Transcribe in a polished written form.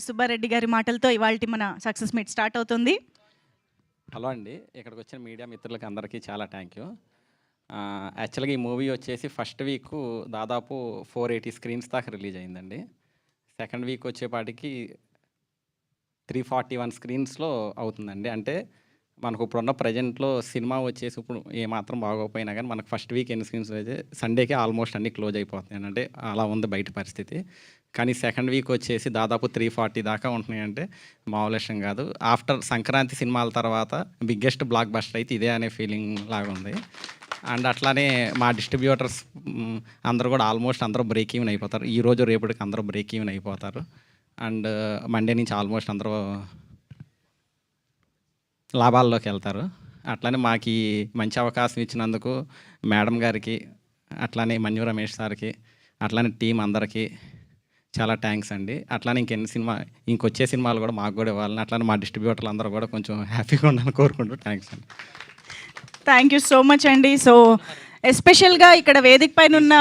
సుబ్బారెడ్డి గారి మాటలతో ఇవాల్టి మన సక్సెస్ మీట్ స్టార్ట్ అవుతుంది. హలో అండి, ఇక్కడికి వచ్చిన మీడియా మిత్రులకి అందరికీ చాలా థ్యాంక్ యూ. యాక్చువల్గా ఈ మూవీ వచ్చేసి ఫస్ట్ వీక్ దాదాపు 480 స్క్రీన్స్ దాకా రిలీజ్ అయిందండి. సెకండ్ వీక్ వచ్చేపాటికి 341 స్క్రీన్స్లో అవుతుందండి. అంటే మనకు ఇప్పుడున్న ప్రజెంట్లో సినిమా వచ్చేసి ఇప్పుడు ఏమాత్రం బాగోకపోయినా కానీ మనకు ఫస్ట్ వీక్ ఎన్ని స్క్రీన్స్ అయితే సండేకి ఆల్మోస్ట్ అన్నీ క్లోజ్ అయిపోతున్నాయి. అంటే అలా ఉంది బయట పరిస్థితి. కానీ సెకండ్ వీక్ వచ్చేసి దాదాపు 340 దాకా ఉంటున్నాయంటే మామూలు విషయం కాదు. ఆఫ్టర్ సంక్రాంతి సినిమాల తర్వాత బిగ్గెస్ట్ బ్లాక్ బస్టర్ అయితే ఇదే అనే ఫీలింగ్ లాగా ఉంది. అండ్ అట్లానే మా డిస్ట్రిబ్యూటర్స్ అందరూ కూడా ఆల్మోస్ట్ అందరూ బ్రేక్ ఈవెన్ అయిపోతారు. ఈరోజు రేపటికి అందరూ బ్రేక్ ఈవెన్ అయిపోతారు. అండ్ మండే నుంచి ఆల్మోస్ట్ అందరూ లాభాల్లోకి వెళ్తారు. అట్లానే మాకు ఈ మంచి అవకాశం ఇచ్చినందుకు మేడం గారికి, అట్లానే మన్యు రమేష్ సార్కి, అట్లానే టీం అందరికీ చాలా థ్యాంక్స్ అండి. అట్లానే ఇంకొచ్చే సినిమాలు కూడా మాకు కూడా ఇవ్వాలని, అట్లానే మా డిస్ట్రిబ్యూటర్లు అందరూ కూడా కొంచెం హ్యాపీగా ఉండాలని కోరుకుంటూ థ్యాంక్స్ అండి. థ్యాంక్ యూ సో మచ్ అండి. సో ఎస్పెషల్గా ఇక్కడ వేదిక పైన ఉన్న